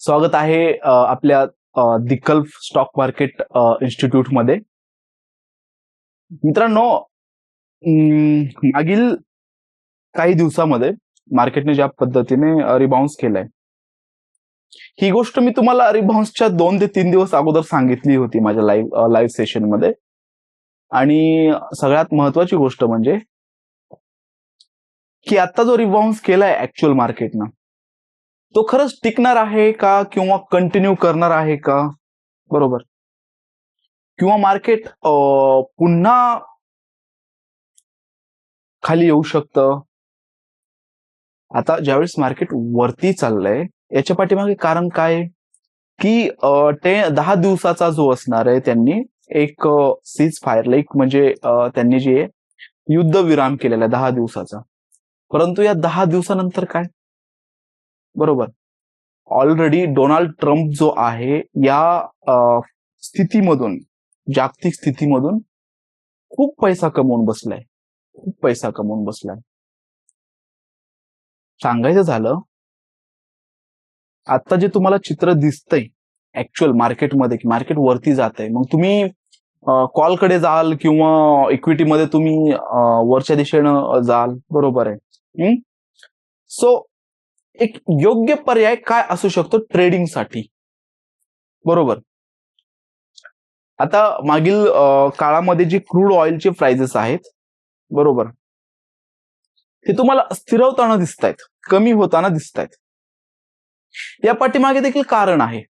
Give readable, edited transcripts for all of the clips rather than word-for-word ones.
स्वागत आहे आपल्या दी गल्फ स्टॉक मार्केट इन्स्टिट्यूट मध्ये. मित्रांनो, मागील काही दिवसामध्ये मार्केटने ज्या पद्धतीने रिबाउन्स केलाय, ही गोष्ट मी तुम्हाला रिबाउन्सच्या 2 ते 3 दिवस अगोदर सांगितली होती माझ्या लाईव्ह सेशन मध्ये. आणि सगळ्यात महत्वाची गोष्ट म्हणजे की आता जो रिबाउन्स केलाय ऍक्च्युअल मार्केटनं, तो खरंच टिकणार आहे का किंवा कंटिन्यू करणार आहे का, बरोबर, किंवा मार्केट पुन्हा खाली येऊ शकतं. आता ज्यावेळेस मार्केट वरती चाललंय याच्या पाठीमागे कारण काय की ते 10 दिवसाचा जो असणार आहे, त्यांनी एक सीज फायर लाईक म्हणजे त्यांनी जे युद्ध विराम केलेला आहे 10 दिवसाचा. परंतु या 10 दिवसानंतर काय, बरोबर, ऑलरेडी डोनाल्ड ट्रम्प जो आहे या स्थितीमधून, जागतिक स्थितीमधून खूप पैसा कमवून बसलाय. सांगायचं झालं, आता जे तुम्हाला चित्र दिसतंय ऍक्च्युअल मार्केटमध्ये की मार्केट वरती जात आहे, मग तुम्ही कॉलकडे जाल किंवा इक्विटीमध्ये तुम्ही वरच्या दिशेनं जाल, बरोबर आहे. सो एक योग्य पर्याय काय असू शकतो ट्रेडिंगसाठी, बरोबर. आता मागील काळामध्ये जे क्रूड ऑइलचे प्राइसेस आहेत, बरोबर, ते तुम्हाला स्थिरवताना दिसत आहेत, कमी होताना दिसत आहेत. या पाठीमागे देखील कारण आहे.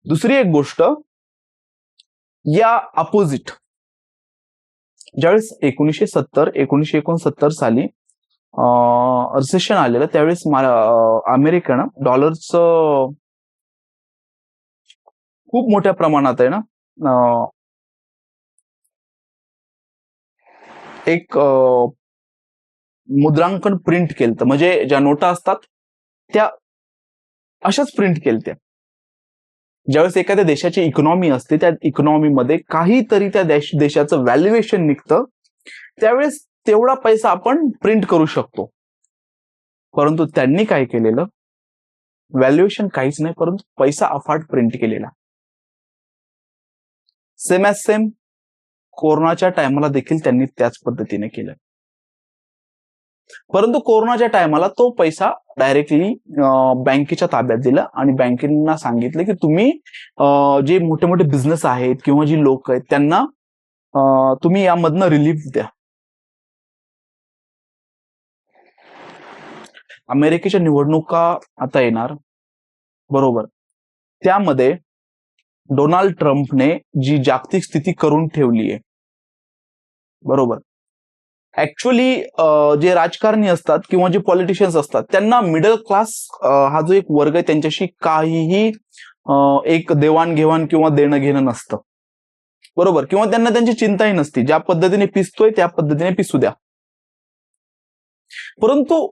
दुसरी एक गोष्ट, या अपोजिट ज्यावेळेस 1969 साली रिसेशन आलेलं, त्यावेळेस अमेरिकेनं डॉलरचं खूप मोठ्या प्रमाणात आहे ना एक मुद्रांकन प्रिंट केलं. म्हणजे ज्या नोटा असतात त्या अशाच प्रिंट केल्या. ज्यावेळेस एखाद्या देशाची इकॉनॉमी असते, त्या इकॉनॉमीमध्ये काहीतरी त्या देशाचं व्हॅल्युएशन निघतं, त्यावेळेस तेवढा पैसा आपण प्रिंट करू शकतो. परंतु त्यांनी काय केलेलं, व्हॅल्युएशन काहीच नाही, परंतु पैसा अफाट प्रिंट केलेला. सेम ॲज सेम कोरोनाच्या टायमाला देखील त्यांनी त्याच पद्धतीने केलं. परंतु कोरोनाच्या टायमाला तो पैसा डायरेक्टली बँकेच्या ताब्यात दिला आणि बँकेना सांगितलं की तुम्ही जे मोठे मोठे बिझनेस आहेत किंवा जी लोक आहेत त्यांना तुम्ही यामधनं रिलीफ द्या. अमेरिकेच्या निवडणुका आता येणार, बरोबर. त्यामध्ये डोनाल्ड ट्रम्पने जी जागतिक स्थिती करून ठेवली आहे, बरोबर, ऍक्च्युअली जे राजकारणी असतात किंवा जे पॉलिटिशियन्स असतात, त्यांना मिडल क्लास हा जो एक वर्ग आहे त्यांच्याशी काहीही एक देवाणघेवाण किंवा देणं घेणं नसतं, बरोबर, किंवा त्यांना त्यांची चिंताही नसते. ज्या पद्धतीने पिसतोय त्या पद्धतीने पिसू द्या. परंतु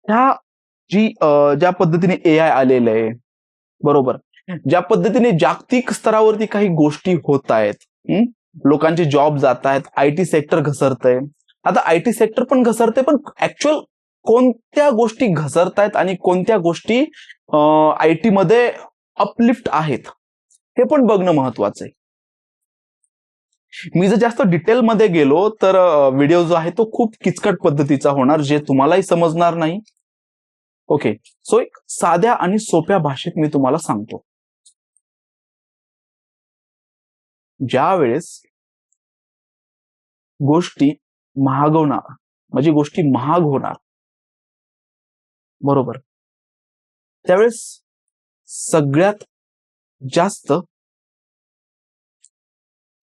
ह्या ज्या पद्धतीने AI आलेलं आहे, बरोबर, ज्या पद्धतीने जागतिक स्तरावरती काही गोष्टी होत आहेत, लोकांचे जॉब जात आहेत, IT सेक्टर घसरतंय. आता IT सेक्टर पण घसरते, पण ऍक्च्युअल कोणत्या गोष्टी घसरतायत आणि कोणत्या गोष्टी IT मध्ये अपलिफ्ट आहेत हे पण बघणं महत्वाचं आहे. मी जर जास्त डिटेलमध्ये गेलो तर व्हिडिओ जो आहे तो खूप किचकट पद्धतीचा होणार, जे तुम्हालाही समजणार नाही. ओके, सो एक साध्या आणि सोप्या भाषेत मी तुम्हाला सांगतो. ज्या वेळेस गोष्टी महागवणार, म्हणजे गोष्टी महाग होणार, बरोबर, त्यावेळेस सगळ्यात जास्त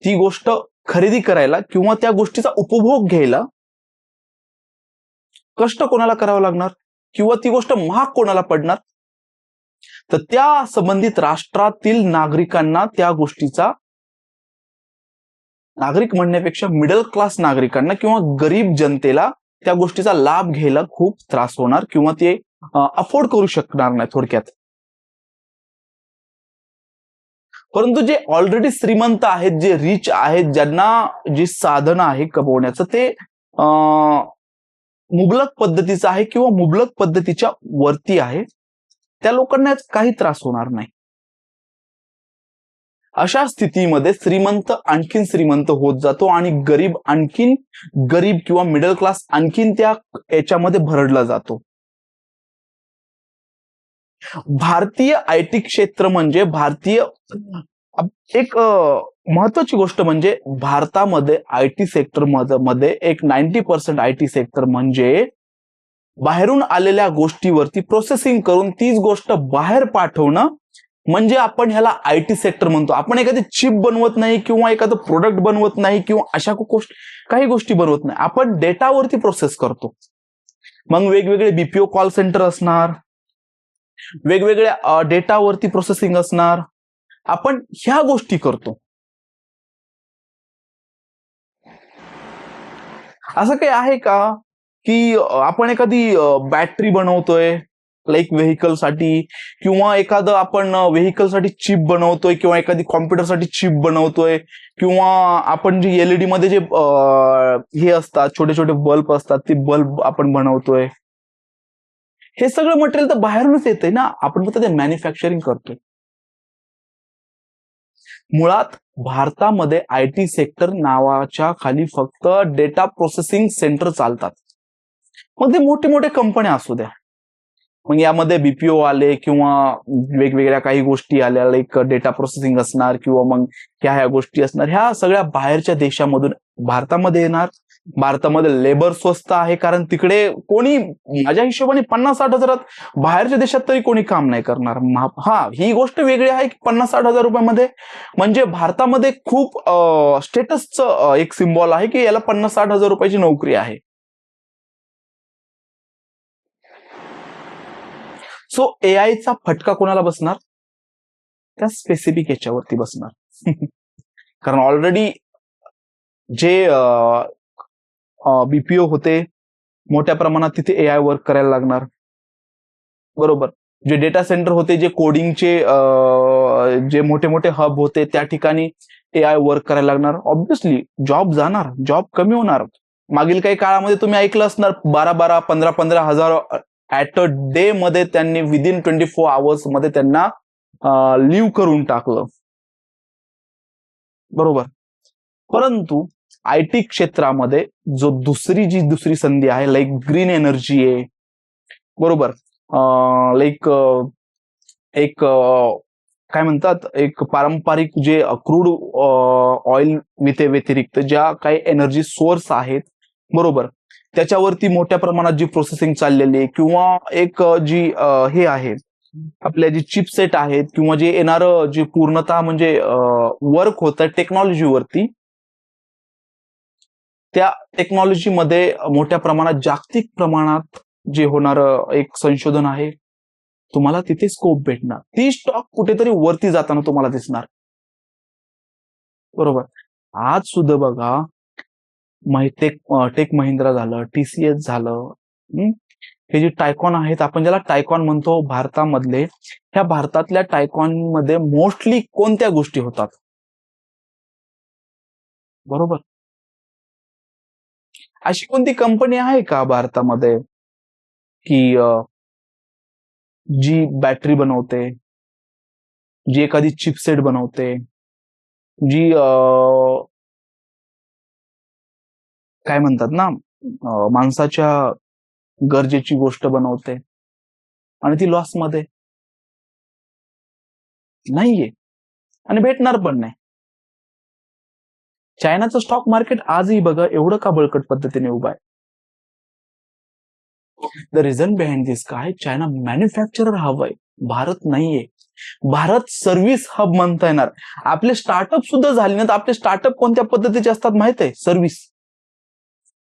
ती गोष्ट खरेदी करायला किंवा त्या गोष्टीचा उपभोग घ्यायला कष्ट कोणाला करावं लागणार किंवा ती गोष्ट महाग कोणाला पडणार, तर त्या संबंधित राष्ट्रातील नागरिकांना त्या गोष्टीचा, नागरिक म्हणण्यापेक्षा मिडल क्लास नागरिकांना किंवा गरीब जनतेला त्या गोष्टीचा लाभ घ्यायला खूप त्रास होणार किंवा ते अफोर्ड करू शकणार नाही थोडक्यात. परंतु जे ऑलरेडी श्रीमंत आहेत, जे रिच आहेत, ज्यांना जी साधन आहे कमवण्याचं, ते मुबलक पद्धतीचं आहे किंवा मुबलक पद्धतीच्या वरती आहे, त्या लोकांना काही त्रास होणार नाही. अशा स्थितीमध्ये श्रीमंत आणखीन श्रीमंत होत जातो आणि गरीब आणखीन गरीब किंवा मिडल क्लास आणखीन त्या याच्यामध्ये भरडला जातो. भारतीय आयटी क्षेत्र म्हणजे एक महत्वाची गोष्ट म्हणजे भारतामध्ये आयटी सेक्टर मध्ये एक 90% आयटी सेक्टर म्हणजे बाहेरून आलेल्या गोष्टीवरती प्रोसेसिंग करून तीच गोष्ट बाहेर पाठवणं, म्हणजे आपण ह्याला आयटी सेक्टर म्हणतो. आपण एखादी चिप बनवत नाही किंवा एखादं प्रोडक्ट बनवत नाही किंवा अशा काही गोष्टी बनवत नाही, आपण डेटावरती प्रोसेस करतो. मग वेगवेगळे बीपीओ कॉल सेंटर असणार, वेगवेगळ्या डेटावरती प्रोसेसिंग असणार, आपण ह्या गोष्टी करतो. असं काही आहे का की आपण एखादी बॅटरी बनवतोय लाईक व्हेकलसाठी, किंवा एखादं आपण व्हेकलसाठी चिप बनवतोय, किंवा एखादी कॉम्प्युटरसाठी चिप बनवतोय, किंवा आपण जे एलईडी मध्ये जे हे असतात छोटे छोटे बल्ब असतात ते बल्ब आपण बनवतोय. हे सगळं मटेरियल तर बाहेरूनच येतंय ना, आपण फक्त ते मॅन्युफॅक्चरिंग करतोय. मुळात भारतामध्ये आयटी सेक्टर नावाच्या खाली फक्त डेटा प्रोसेसिंग सेंटर चालतात. मग ते मोठे मोठे कंपन्या असू द्या, मग यामध्ये बीपीओ आले किंवा वेगवेगळ्या काही गोष्टी आल्या लाईक डेटा प्रोसेसिंग असणार, किंवा मग ह्या गोष्टी असणार, ह्या सगळ्या बाहेरच्या देशामधून भारतामध्ये येणार. भारतामध्ये लेबर स्वस्त आहे, कारण तिकडे कोणी माझ्या हिशोबाने 50-60 हजारात बाहेरच्या देशात तरी कोणी काम नाही करणार. हा, ही गोष्ट वेगळी आहे की 50-60 हजार रुपयामध्ये म्हणजे भारतामध्ये खूप स्टेटसचं एक सिम्बॉल आहे की याला 50-60 हजार रुपयाची नोकरी आहे. सो एआयचा फटका कोणाला बसणार? त्या स्पेसिफिक याच्यावरती बसणार. कारण ऑलरेडी जे बीपीओ होते मोठ्या प्रमाणात तिथे एआय वर्क करायला लागणार, बरोबर. जे डेटा सेंटर होते, जे कोडिंगचे जे मोठे मोठे हब होते, त्या ठिकाणी एआय वर्क करायला लागणार. ऑब्व्हियसली जॉब जाणार, जॉब कमी होणार. मागील काही काळामध्ये तुम्ही ऐकलं असणार 12-12, 15-15 हजार ऍट अ डे मध्ये त्यांनी विदिन 24 आवर्स मध्ये त्यांना लिव्ह करून टाकलं, बरोबर. परंतु आयटी क्षेत्रामध्ये जो दुसरी संधी आहे लाईक ग्रीन एनर्जी आहे, बरोबर. लाईक एक काय म्हणतात, एक पारंपरिक जे क्रूड ऑइल व्यतिरिक्त ज्या काही एनर्जी सोर्स आहेत, बरोबर, त्याच्यावरती मोठ्या प्रमाणात जी प्रोसेसिंग चाललेली आहे, किंवा एक जी हे आहे आपल्या जी चिपसेट आहेत, किंवा जे येणारं जे पूर्णतः म्हणजे वर्क होतं टेक्नॉलॉजीवरती, त्या टेक्नॉलॉजीमध्ये मोठ्या प्रमाणात जागतिक प्रमाणात जे होणारं एक संशोधन आहे, तुम्हाला तिथे स्कोप भेटणार. ती स्टॉक कुठेतरी वरती जाताना तुम्हाला दिसणार, बरोबर. आज सुद्धा बघा टेक महिंद्रा झालं, टीसीएस झालं, हे जे टायकॉन आहेत, आपण ज्याला टायकॉन म्हणतो भारतामधले, ह्या भारतातल्या टायकॉन मध्ये मोस्टली कोणत्या गोष्टी होतात, बरोबर. अशी कोणती कंपनी आहे का भारतामध्ये की जी बॅटरी बनवते, जी एखादी चिपसेट बनवते, जी काय म्हणतात ना माणसाच्या गरजेची गोष्ट बनवते आणि ती लॉस मध्ये नाहीये आणि भेटणार पण नाही. चायनाचं स्टॉक मार्केट आजही बघा एवढं का बळकट पद्धतीने उभं आहे. द रिझन बिहाइंड दिस काय, चायना मॅन्युफॅक्चरर हब आहे, भारत नाहीये. भारत सर्व्हिस हब म्हणता येणार. आपले स्टार्टअप सुद्धा झाले ना, तर आपले स्टार्टअप कोणत्या पद्धतीचे असतात माहित आहे? सर्व्हिस.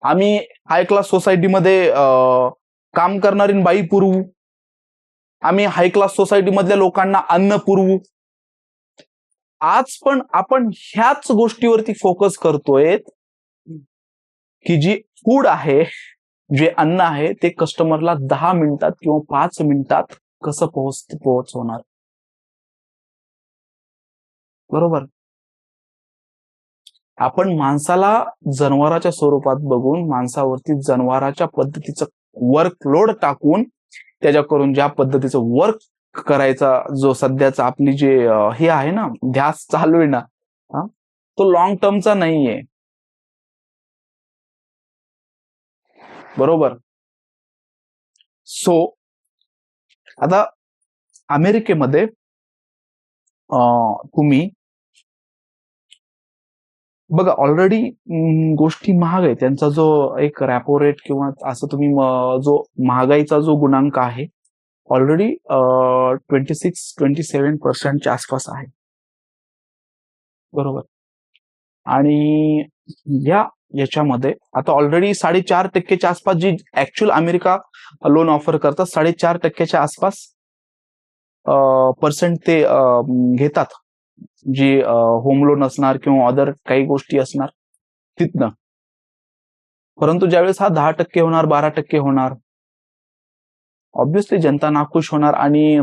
आम्ही हाय क्लास सोसायटीमध्ये काम करणारी बाई पुरवू, आम्ही हाय क्लास सोसायटी मधल्या लोकांना अन्न पुरवू. आज पण आपण ह्याच गोष्टीवरती फोकस करतोय की जी फूड आहे, जे अन्न आहे, ते कस्टमरला 10 मिनिटात किंवा 5 मिनिटात कसं पोहोचवणार, बरोबर. आपण माणसाला जनावराच्या स्वरूपात बघून माणसावरती जनावराच्या पद्धतीचं वर्कलोड टाकून त्याच्याकडून ज्या पद्धतीचं वर्क करायचा जो सध्याचा आपली जे हे आहे ना, ध्यास चालू आहे ना, तो लॉंग टर्मचा नाहीये. बरोबर. सो आता अमेरिकेमध्ये तुम्ही बघा ऑलरेडी गोष्टी महाग आहे. त्यांचा जो एक रॅपो रेट किंवा असं तुम्ही जो महागाईचा जो गुणांक आहे ऑलरेडी 26-27% आसपास आहे. बरोबर. आणि याच्यामध्ये आता ऑलरेडी 4.5% आसपास जी ऍक्च्युअल अमेरिका लोन ऑफर करतात 4.5% आसपास पर्सेंट ते घेतात, जी होम लोन असणार किंवा अदर काही गोष्टी असणार तिथनं. परंतु ज्यावेळेस हा 10% होणार, 12% होणार, ऑब्व्हियसली जनता नाखुश होणार आणि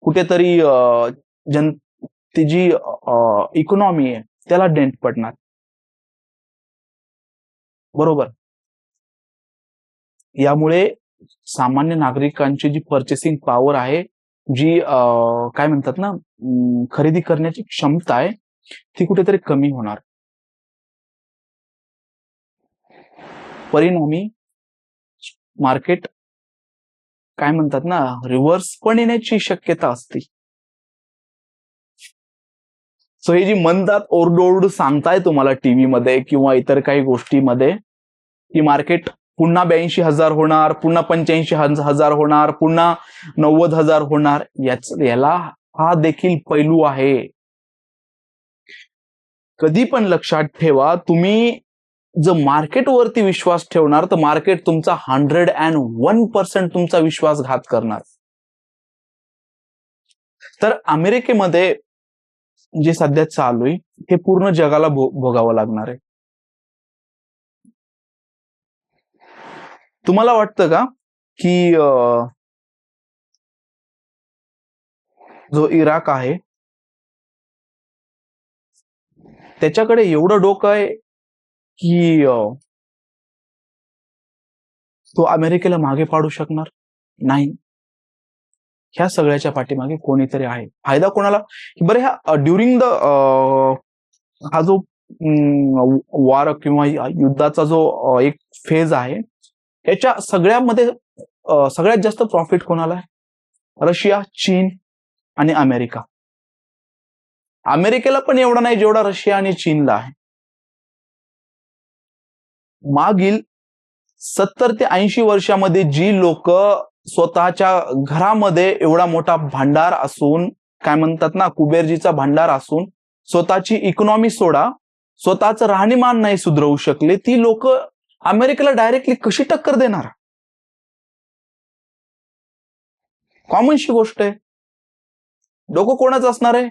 कुठेतरी ती जी इकॉनॉमी आहे त्याला डेंट पडणार. बरोबर. यामुळे सामान्य नागरिकांची जी पर्चेसिंग पॉवर आहे, जी काय म्हणतात ना, खरेदी करण्याची क्षमता आहे, ती कुठेतरी कमी होणार. परिणामी मार्केट काय म्हणतात ना, रिव्हर्स पण येण्याची शक्यता असते. सो ही जी म्हणतात ओरडोरड सांगताय तुम्हाला टीव्ही मध्ये किंवा इतर काही गोष्टीमध्ये की मार्केट पुन्हा 82,000 होणार, पुन्हा 85,000 होणार, पुन्हा 90,000 होणार, याला हा देखील पैलू आहे. कधी पण लक्षात ठेवा, तुम्ही जर मार्केटवरती विश्वास ठेवणार तर मार्केट तुमचा 101% तुमचा विश्वासघात करणार. तर अमेरिकेमध्ये जे सध्या चालू आहे हे पूर्ण जगाला भोगावं लागणार आहे. तुम्हाला वाटतं का की जो इराक आहे त्याच्याकडे एवढं डोकं आहे की तो अमेरिकेला मागे पाडू शकणार नाही? ह्या सगळ्याच्या पाठीमागे कोणीतरी आहे. फायदा कोणाला? बरं, ह्या ड्युरिंग द हा जो वार किंवा युद्धाचा जो एक फेज आहे, याच्या सगळ्यामध्ये सगळ्यात जास्त प्रॉफिट कोणाला आहे? रशिया, चीन आणि अमेरिका. अमेरिकेला पण एवढा नाही जेवढा रशिया आणि चीनला आहे. मागील 70 ते 80 वर्षामध्ये जी लोक स्वतःच्या घरामध्ये एवढा मोठा भांडार असून, काय म्हणतात ना, कुबेरजीचा भांडार असून स्वतःची इकॉनॉमी सोडा, स्वतःचं राहणीमान नाही सुधरवू शकले, ती लोक अमेरिकेला डायरेक्टली कशी टक्कर देणार? कॉमनशी गोष्ट आहे. डोकं कोणाचं असणार आहे?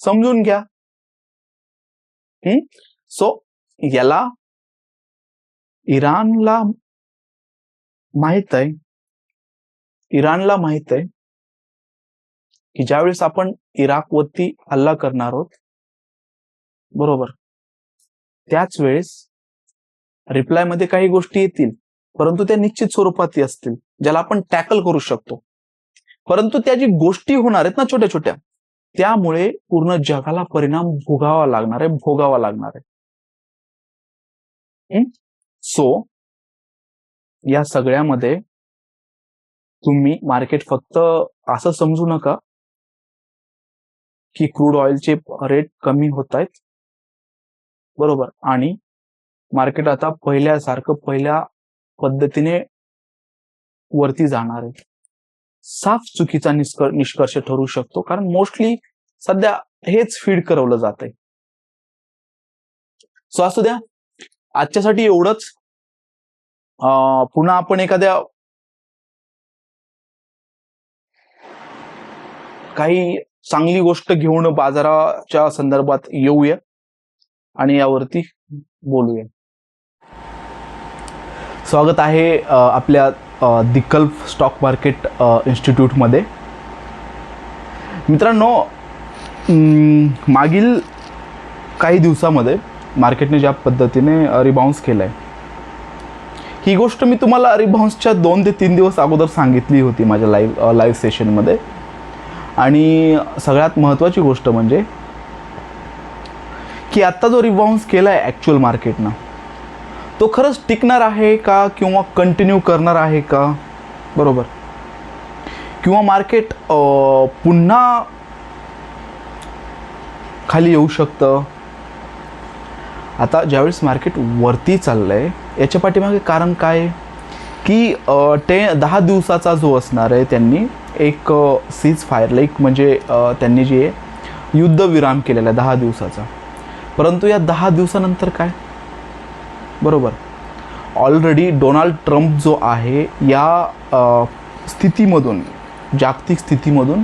समजून घ्या. सो याला इराणला माहित आहे की ज्यावेळेस आपण इराकवरती हल्ला करणार आहोत, बरोबर, त्याच वेळेस रिप्लाय मध्ये काही गोष्टी येतील, परंतु त्या निश्चित स्वरूपात असतील, ज्याला आपण टॅकल करू शकतो. परंतु त्या जी गोष्टी होणार आहेत ना छोट्या छोट्या, त्यामुळे पूर्ण जगाला परिणाम भोगावा लागणार आहे. सो या सगळ्यामध्ये तुम्ही मार्केट फक्त असं समजू नका की क्रूड ऑइलचे रेट कमी होत आहेत, बरोबर, आणि मार्केट आता पहिल्या पद्धतीने वरती जाणार आहे. साफ चुकीचा निष्कर्ष ठरू शकतो, कारण मोस्टली सध्या हेच फीड करवलं जात आहे. सो असू द्या, आजच्यासाठी एवढंच. पुन्हा आपण एखाद्या काही चांगली गोष्ट घेऊन बाजाराच्या संदर्भात येऊया आणि यावरती बोलूया. स्वागत आहे आपल्या द गल्फ स्टॉक मार्केट इन्स्टिट्यूटमध्ये. मित्रांनो, मागील काही दिवसामध्ये मार्केटने ज्या पद्धतीने रिबाउन्स केलाय, ही गोष्ट मी तुम्हाला रिबाउन्सच्या 2 ते 3 दिवस अगोदर सांगितली होती माझ्या लाईव्ह सेशनमध्ये. आणि सगळ्यात महत्त्वाची गोष्ट म्हणजे की आत्ता जो रिबाउन्स केला आहे ॲक्च्युअल मार्केटनं, तो खरंच टिकणार आहे का किंवा कंटिन्यू करणार आहे का, बरोबर, किंवा मार्केट पुन्हा खाली येऊ शकतं. आता ज्यावेळेस मार्केट वरती चाललं आहे याच्या पाठीमागे कारण काय, की 10 दिवसाचा जो असणार आहे त्यांनी एक सीज फायर लाईक म्हणजे त्यांनी जे युद्धविराम केलेला आहे 10 दिवसाचा. परंतु या 10 दिवसानंतर काय, बरोबर, ऑलरेडी डोनाल्ड ट्रम्प जो आहे या स्थितीमधून, जागतिक स्थितीमधून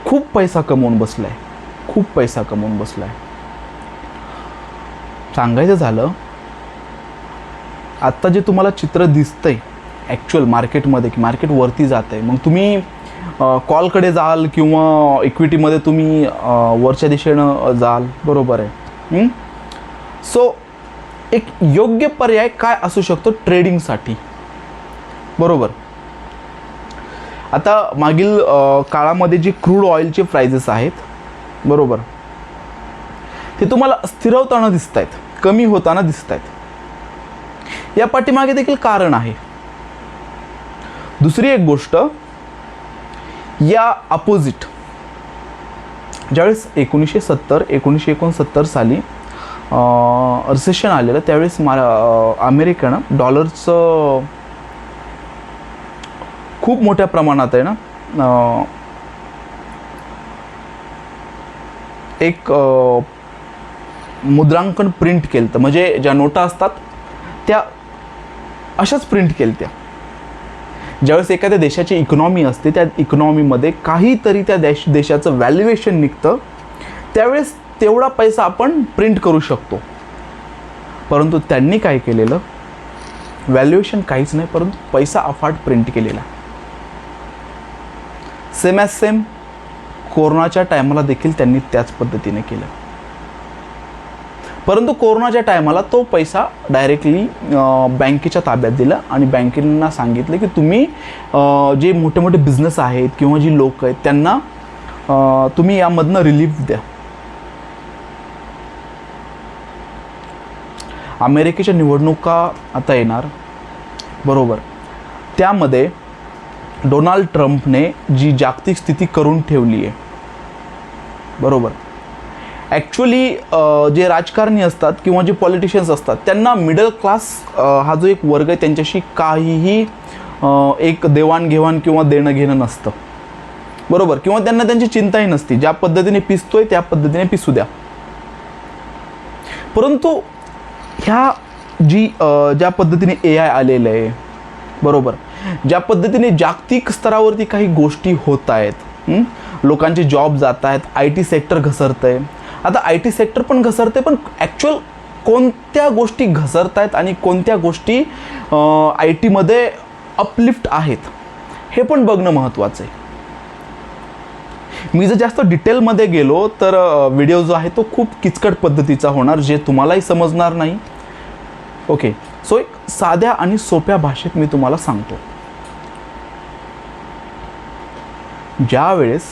खूप पैसा कमवून बसला आहे, खूप पैसा कमवून बसला आहे. सांगायचं झालं, आत्ता जे तुम्हाला चित्र दिसतंय ॲक्च्युअल मार्केटमध्ये की मार्केट वरती जात आहे, मग तुम्ही कॉलकडे जाल किंवा इक्विटीमध्ये तुम्ही वरच्या दिशेनं जाल, बरोबर आहे. सो एक योग्य पर्याय काय असू शकतो ट्रेडिंगसाठी, बरोबर. आता मागील काळामध्ये जे क्रूड ऑइलचे प्राइजेस आहेत, बरोबर, ते तुम्हाला स्थिरवताना दिसत आहेत, कमी होताना दिसत आहेत. या पाठीमागे देखील कारण आहे. दुसरी एक गोष्ट, या अपोजिट ज्यावेळेस 1969 साली रिसेशन आलेलं त्यावेळेस अमेरिकेनं डॉलरचं खूप मोठ्या प्रमाणात आहे ना एक मुद्रांकन प्रिंट केलं. तर म्हणजे ज्या नोटा असतात त्या अशाच प्रिंट केल्या त्या. ज्यावेळेस एखाद्या देशाची इकॉनॉमी असते, त्या इकॉनॉमीमध्ये काहीतरी त्या देशाचं व्हॅल्युएशन निघतं, त्यावेळेस तेवढा पैसा आपण प्रिंट करू शकतो. परंतु त्यांनी काय केलेलं, व्हॅल्युएशन काहीच नाही, परंतु पैसा अफाट प्रिंट केलेला. सेम ॲज सेम कोरोनाच्या टायमाला देखील त्यांनी त्याच पद्धतीने केलं. परंतु कोरोनाच्या टायमाला तो पैसा डायरेक्टली बँकेच्या ताब्यात दिला आणि बँकेंना सांगितलं की तुम्ही जे मोठे मोठे बिझनेस आहेत किंवा जी लोक आहेत त्यांना तुम्ही यामधनं रिलीफ द्या. अमेरिकेच्या निवडणुका आता येणार, बरोबर, त्यामध्ये डोनाल्ड ट्रम्पने जी जागतिक स्थिती करून ठेवली आहे, बरोबर, ॲक्च्युली जे राजकारणी असतात किंवा जे पॉलिटिशियन्स असतात त्यांना मिडल क्लास हा जो एक वर्ग आहे त्यांच्याशी काहीही एक देवाणघेवाण किंवा देणं घेणं नसतं, बरोबर, किंवा त्यांना त्यांची चिंताही नसती. ज्या पद्धतीने पिसतोय त्या पद्धतीने पिसू द्या. परंतु ह्या ज्या पद्धतीने AI आलेलं आहे, बरोबर, ज्या पद्धतीने जागतिक स्तरावरती काही गोष्टी होत आहेत, लोकांचे जॉब जात आहेत, IT सेक्टर घसरतं आहे. आता IT सेक्टर पण घसरते, पण ॲक्च्युअल कोणत्या गोष्टी घसरत आहेत आणि कोणत्या गोष्टी IT मध्ये अपलिफ्ट आहेत हे पण बघणं महत्त्वाचं आहे. मी जर जास्त डिटेलमध्ये गेलो तर व्हिडिओ जो आहे तो खूप किचकट पद्धतीचा होणार, जे तुम्हालाही समजणार नाही. ओके, सो एक साध्या आणि सोप्या भाषेत मी तुम्हाला सांगतो. ज्या वेळेस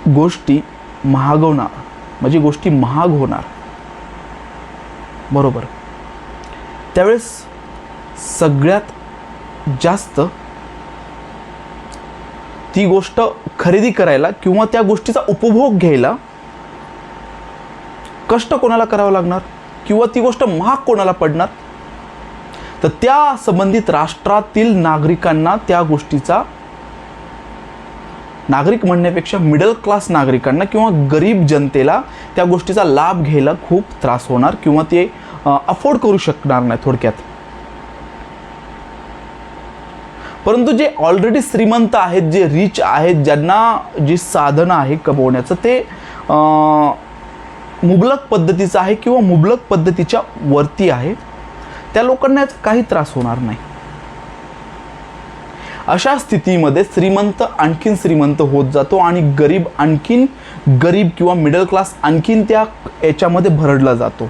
गोष्टी महागवणार, म्हणजे गोष्टी महाग होणार, बरोबर, त्यावेळेस सगळ्यात जास्त ती गोष्ट खरेदी करायला किंवा त्या गोष्टीचा उपभोग घ्यायला कष्ट कोणाला करावं लागणार किंवा ती गोष्ट महाग कोणाला पडणार, तर त्या संबंधित राष्ट्रातील नागरिकांना त्या गोष्टीचा, नागरिक म्हणण्यापेक्षा मिडल क्लास नागरिकांना किंवा गरीब जनतेला त्या गोष्टीचा लाभ घ्यायला खूप त्रास होणार किंवा ते अफोर्ड करू शकणार नाही थोडक्यात. परंतु जे ऑलरेडी श्रीमंत आहेत, जे रिच आहेत, ज्यांना जी साधनं आहे कमवण्याचं ते मुबलक पद्धतीचं आहे किंवा मुबलक पद्धतीच्या वरती आहे, त्या लोकांना याचा काही त्रास होणार नाही. अशा स्थितीमध्ये श्रीमंत आणखीन श्रीमंत होत जातो आणि गरीब आणखीन गरीब किंवा मिडल क्लास आणखीन त्या याच्यामध्ये भरडला जातो.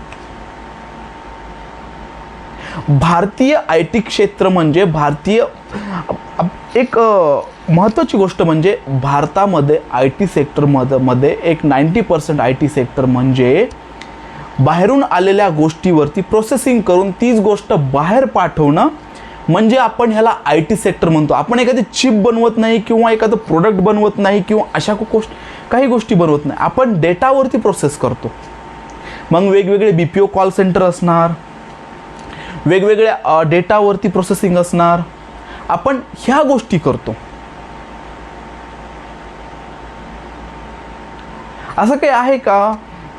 भारतीय IT क्षेत्र म्हणजे भारतीय एक महत्त्वाची गोष्ट म्हणजे भारतामध्ये आय टी सेक्टरमध्ये एक 90% आय टी सेक्टर म्हणजे बाहेरून आलेल्या गोष्टीवरती प्रोसेसिंग करून तीच गोष्ट बाहेर पाठवणं, म्हणजे आपण ह्याला आय टी सेक्टर म्हणतो. आपण एखादी चिप बनवत नाही किंवा एखादं प्रोडक्ट बनवत नाही किंवा अशा काही गोष्टी बनवत नाही, आपण डेटावरती प्रोसेस करतो. मग वेगवेगळे BPO कॉल सेंटर असणार, वेगवेगळ्या डेटावरती प्रोसेसिंग असणार, आपण ह्या गोष्टी करतो. असं काही आहे का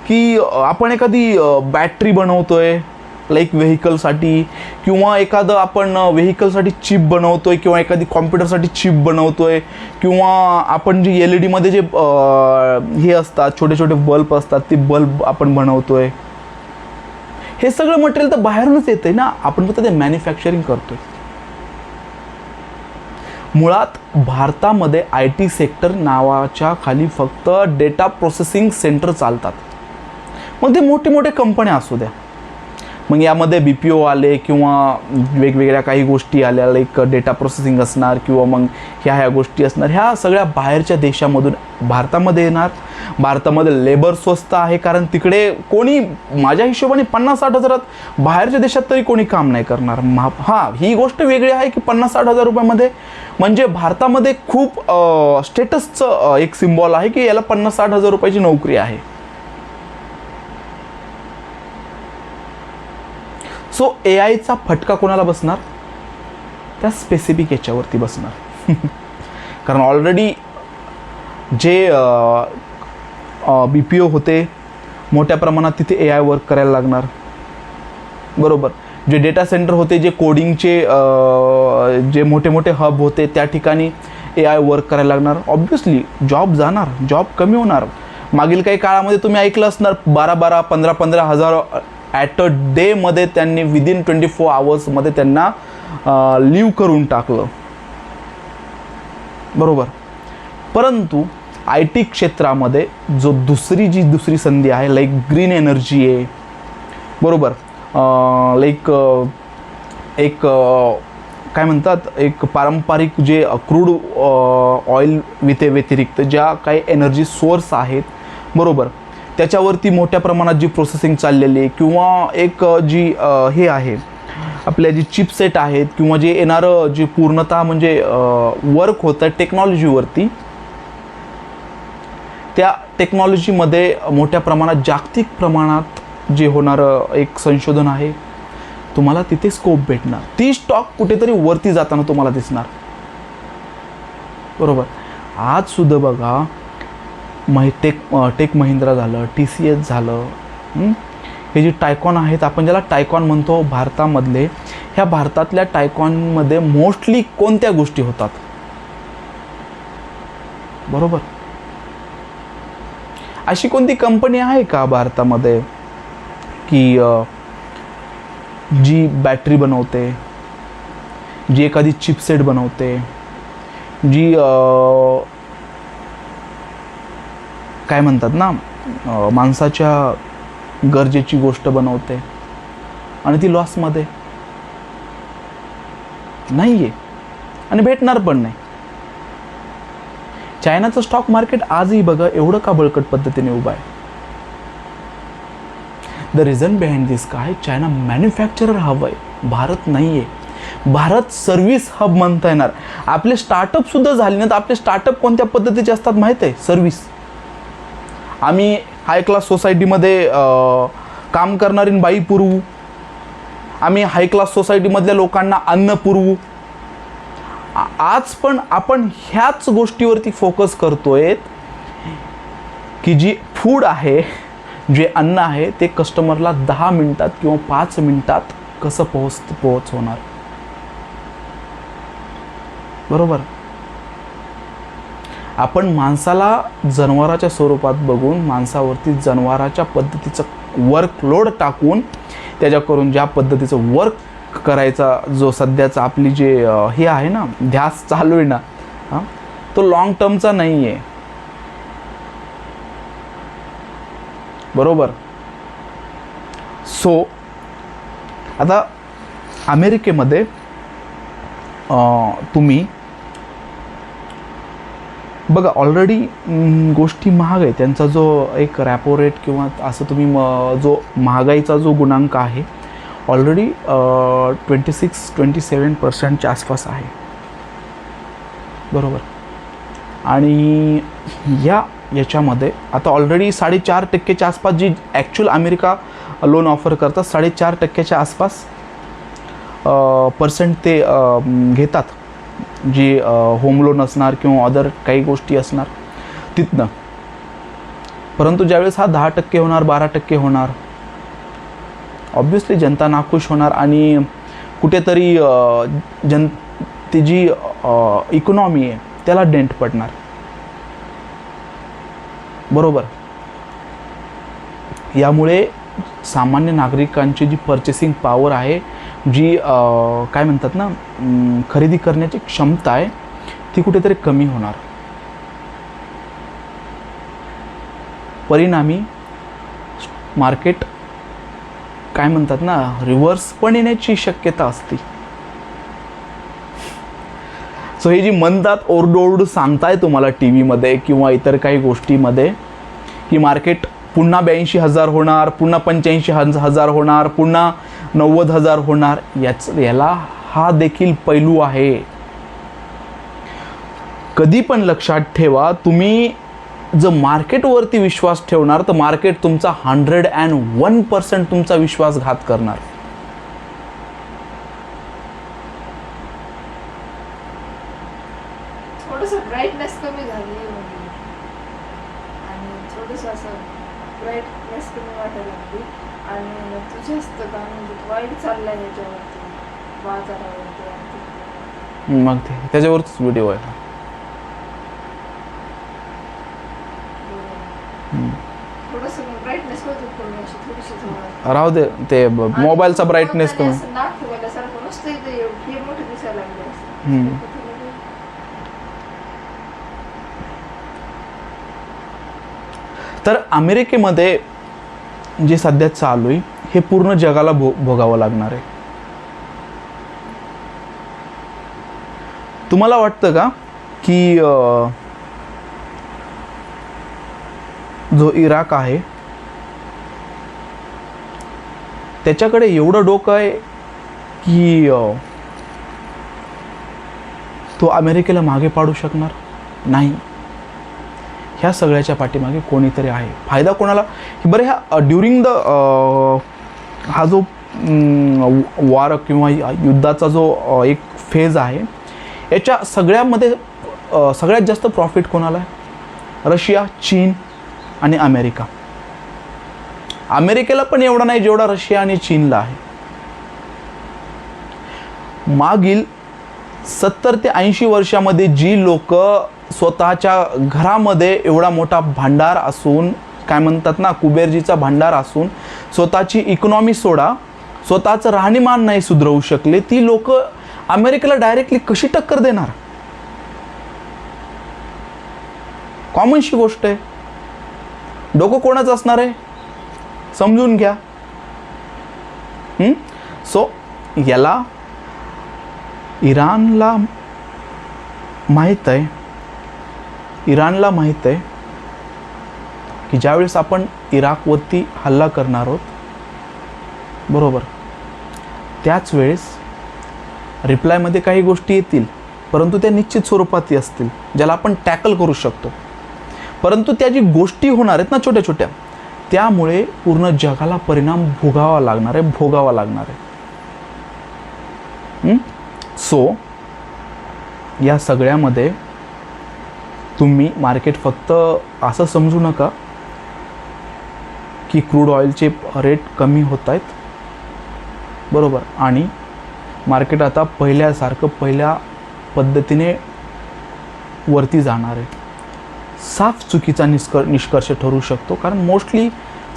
की आपण एखादी बॅटरी बनवतोय लाईक व्हेकलसाठी, किंवा एखादं आपण व्हेकलसाठी चिप बनवतोय, किंवा एखादी कॉम्प्युटरसाठी चिप बनवतोय, किंवा आपण जी LED मध्ये जे हे असतात छोटे छोटे बल्ब असतात ते बल्ब आपण बनवतोय. हे सगळं मटेरियल तर बाहेरूनच येतंय ना, आपण फक्त ते मॅन्युफॅक्चरिंग करतोय. मुळात भारतामध्ये आय टी सेक्टर नावाच्या खाली फक्त डेटा प्रोसेसिंग सेंटर चालतात. मग ते मोठे मोठे कंपन्या असू द्या, मग यामध्ये BPO आले किंवा वेगवेगळ्या काही गोष्टी आल्या लाईक डेटा प्रोसेसिंग असणार, किंवा मग ह्या गोष्टी असणार, ह्या सगळ्या बाहेरच्या देशामधून भारतामध्ये येणार. भारतामध्ये लेबर स्वस्त आहे, कारण तिकडे कोणी माझ्या हिशोबाने 50-60 हजारात बाहेरच्या देशात तरी कोणी काम नाही करणार. हां, ही गोष्ट वेगळी आहे की 50-60 हजार रुपयामध्ये म्हणजे भारतामध्ये खूप स्टेटसचं एक सिम्बॉल आहे की याला 50-60 हजार रुपयाची नोकरी आहे. सो AIचा फटका कोणाला बसणार? त्या स्पेसिफिक याच्यावरती बसणार. कारण ऑलरेडी जे BPO होते मोठ्या प्रमाणात तिथे AI वर्क करायला लागणार, बरोबर. जे डेटा सेंटर होते, जे कोडिंगचे जे मोठे मोठे हब होते, त्या ठिकाणी AI वर्क करायला लागणार. ऑब्व्हियसली जॉब जाणार, जॉब कमी होणार. मागील काही काळामध्ये तुम्ही ऐकलं असणार 12-12, 15-15 हजार ॲट अ डेमध्ये त्यांनी विदिन 24 आवर्समध्ये त्यांना लीव करून टाकलं, बरोबर. परंतु आय टी क्षेत्रामध्ये जो दुसरी संधी आहे लाईक ग्रीन एनर्जी आहे, बरोबर. लाईक एक काय म्हणतात, एक पारंपरिक जे क्रूड ऑइल व्यतिरिक्त ज्या काही एनर्जी सोर्स आहेत, बरोबर, त्याच्यावरती मोठ्या प्रमाणात जी प्रोसेसिंग चाललेली आहे, किंवा एक जी हे आहे आपल्या जी चिपसेट आहेत, किंवा जे येणारं जे पूर्णतः म्हणजे वर्क होतं आहे टेक्नॉलॉजीवरती, त्या टेक्नॉलॉजीमध्ये मोठ्या प्रमाणात जागतिक प्रमाणात जे होणारं एक संशोधन आहे, तुम्हाला तिथे स्कोप भेटणार. ती स्टॉक कुठेतरी वरती जाताना तुम्हाला दिसणार, बरोबर. आज सुद्धा बघा टेक महिंद्रा झालं, TCS झालं, हे जे टायकॉन आहेत, आपण ज्याला टायकॉन म्हणतो भारतामधले, ह्या भारतातल्या टायकॉनमध्ये मोस्टली कोणत्या गोष्टी होतात, बरोबर. अशी कोणती कंपनी आहे का भारतामध्ये की जी बॅटरी बनवते, जी एखादी चिपसेट बनवते, जी काय म्हणतात ना माणसाच्या गरजेची गोष्ट बनवते आणि ती लॉसमध्ये नाही आहे आणि भेटणार पण नाही. चायनाचं स्टॉक मार्केट आजही बघा एवढं का बळकट पद्धतीने उभं आहे. द रिझन बिहाइंड दिस काय, चायना मॅन्युफॅक्चरर हब आहे, भारत नाही आहे. भारत सर्व्हिस हब म्हणता येणार. आपले स्टार्टअप सुद्धा झाले ना, तर आपले स्टार्टअप कोणत्या पद्धतीचे असतात माहीत आहे? सर्व्हिस. आम्ही हाय क्लास सोसायटीमध्ये काम करणारी बाई पुरवू, आम्ही हाय क्लास सोसायटीमधल्या लोकांना अन्न पुरवू. आज पण आपण ह्याच गोष्टीवरती फोकस करतोय की जी फूड आहे, जे अन्न आहे, ते कस्टमरला 10 मिनिटात किंवा 5 मिनिटात कसं पोहोचवणार, बरोबर. आपण माणसाला जनावराच्या स्वरूपात बघून माणसावरती जनावराच्या पद्धतीचं वर्कलोड टाकून त्याच्याकरून ज्या पद्धतीचं वर्क करायचा जो सध्याचा आपली जे हे आहे ना ध्यास चालू आहे ना, तो लॉंग टर्मचा नाही आहे, बरोबर. सो आता अमेरिकेमध्ये तुम्ही बघा ऑलरेडी गोष्टी महाग आहे. त्यांचा जो एक रॅपो रेट किंवा असं तुम्ही जो महागाईचा जो गुणांक आहे ऑलरेडी 26-27% आसपास आहे, बरोबर. आणि याच्यामध्ये आता ऑलरेडी 4.5% आसपास जी ॲक्च्युअल अमेरिका लोन ऑफर करतात 4.5% आसपास पर्सेंट ते घेतात, जी होम लोन असणार किंवा अदर काही गोष्टी असणार तिथनं. परंतु ज्यावेळेस हा 10% होणार, 12% होणार, ऑब्व्हियसली जनता नाखुश होणार आणि कुठेतरी ती जी इकॉनॉमी आहे त्याला डेंट पडणार, बरोबर. यामुळे सामान्य नागरिकांची जी पर्चेसिंग पॉवर आहे, जी काय म्हणतात ना खरेदी करण्याची क्षमता आहे, ती कुठेतरी कमी होणार. परिणामी मार्केट काय म्हणतात ना रिव्हर्स पण येण्याची शक्यता असते. सो हे जी म्हणतात ओरडोरडू सांगताय तुम्हाला टी व्हीमध्ये किंवा इतर काही गोष्टीमध्ये की मार्केट पुन्हा 82,000 होणार, पुन्हा 85,000 होणार, पुन्हा 90,000 होणार, याला हा देखील पैलू आहे. कधी पण लक्षात ठेवा, तुम्ही जर मार्केटवरती विश्वास ठेवणार तर मार्केट तुमचा 101% तुमचा विश्वासघात करणार. थोडंसं ब्राईटनेस कमी झाली आणि थोडंसं असं ब्राईटनेस कमी वाटायला लागली आणि तू जास्त का म्हणजे वाईट चाललाय ह्याच्यावरती बाजारावरती. मग त्याच्यावरच व्हिडिओ आहे. थोडंसं ब्राईटनेस होती थोडीशी राहू दे, ते मोबाईलचा ब्राईटनेस कमी. नाक फुगल्यासारखं नुसतं इथे हे मोठं दिसायला लागले. तर अमेरिकेमध्ये जे सध्या चालू आहे हे पूर्ण जगाला भोगावं लागणार आहे. तुम्हाला वाटतं का की जो इराक आहे त्याच्याकडे एवढं डोकं आहे की तो अमेरिकेला मागे पाडू शकणार नाही? ह्या सगळ्याच्या पाठीमागे कोणीतरी आहे. फायदा कोणाला? बरं, ह्या ड्युरिंग द हा जो वॉर किंवा युद्धाचा जो एक फेज आहे याच्या सगळ्यामध्ये सगळ्यात जास्त प्रॉफिट कोणाला आहे? रशिया, चीन आणि अमेरिका. अमेरिकेला पण एवढा नाही जेवढा रशिया आणि चीनला आहे. मागील 70 ते 80 वर्षामध्ये जी लोक स्वतःच्या घरामध्ये एवढा मोठा भांडार असून, काय म्हणतात ना कुबेरजीचा भांडार असून स्वतःची इकॉनॉमी सोडा, स्वतःचं राहणीमान नाही सुधरवू शकले, ती लोक अमेरिकेला डायरेक्टली कशी टक्कर देणार? कॉमनशी गोष्ट आहे. डोकं कोणाचं असणार आहे समजून घ्या. सो याला इराणला माहीत आहे की ज्यावेळेस आपण इराकवरती हल्ला करणार आहोत, बरोबर, त्याच वेळेस रिप्लायमध्ये काही गोष्टी येतील, परंतु त्या निश्चित स्वरूपात असतील ज्याला आपण टॅकल करू शकतो. परंतु त्या जी गोष्टी होणार आहेत ना छोट्या छोट्या, त्यामुळे पूर्ण जगाला परिणाम भोगावा लागणार आहे. सो या सगळ्यामध्ये तुम्ही मार्केट फक्त असं समजू नका की क्रूड ऑइलचे रेट कमी होत आहेत, बरोबर, आणि मार्केट आता पहिल्या पद्धतीने वरती जाणार आहे. साफ चुकीचा निष्कर्ष ठरू शकतो, कारण मोस्टली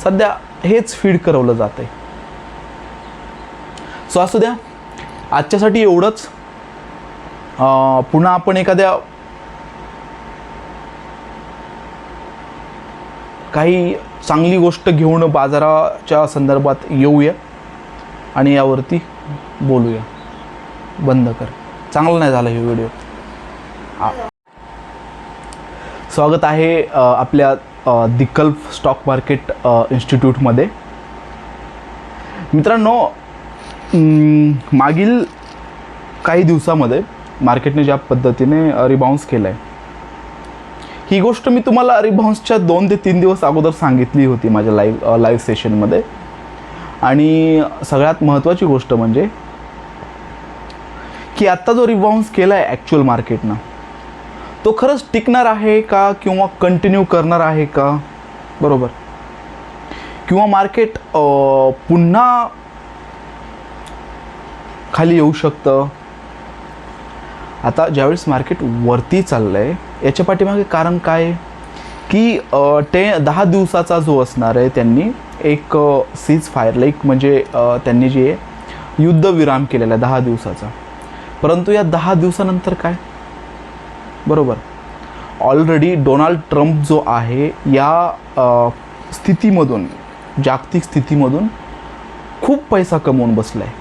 सध्या हेच फीड करवलं जात आहे. सो असू द्या, आजच्यासाठी एवढंच. पुन्हा आपण एखाद्या काही चांगली गोष्ट घेऊन बाजाराच्या संदर्भात येऊया आणि यावरती बोलूया. बंद कर, चांगला नाही झाला हे व्हिडिओ. स्वागत आहे आपल्या दी गल्फ स्टॉक मार्केट इन्स्टिट्यूटमध्ये. मित्रांनो, मागील काही दिवसामध्ये मार्केटने ज्या पद्धतीने रिबाउन्स केलं आहे, ही गोष्ट मी तुम्हाला रिबाउन्सच्या 2 ते 3 दिवस अगोदर सांगितली होती माझ्या लाईव्ह सेशनमध्ये. आणि सगळ्यात महत्त्वाची गोष्ट म्हणजे की आत्ता जो रिबाउन्स केला आहे ॲक्च्युअल मार्केटनं, तो खरंच टिकणार आहे का किंवा कंटिन्यू करणार आहे का, बरोबर, किंवा मार्केट पुन्हा खाली येऊ शकतं. आता ज्यावेळेस मार्केट वरती चाललं आहे, याच्या पाठीमागे कारण काय आहे की 10 दिवसाचा जो असणार आहे, त्यांनी एक सीज फायर लाईक म्हणजे त्यांनी जे युद्धविराम केलेला आहे 10 दिवसाचा. परंतु या 10 दिवसानंतर काय, बरोबर, ऑलरेडी डोनाल्ड ट्रम्प जो आहे या स्थितीमधून, जागतिक स्थितीमधून खूप पैसा कमवून बसला आहे,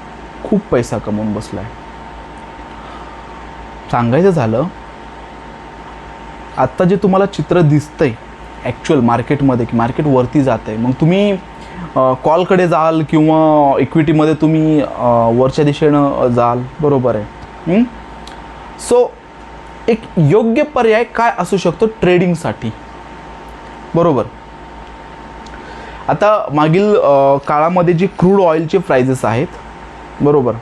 खूप पैसा कमवून बसला आहे. सांगायचं झालं, आत्ता जे तुम्हाला चित्र दिसतंय ॲक्च्युअल मार्केटमध्ये की मार्केट वरती जात आहे, मग तुम्ही कॉलकडे जाल किंवा इक्विटीमध्ये तुम्ही वरच्या दिशेनं जाल, बरोबर आहे. सो एक योग्य पर्याय काय असू शकतो ट्रेडिंगसाठी, बरोबर. आता मागील काळामध्ये जे क्रूड ऑइलचे प्राइजेस आहेत, बरोबर,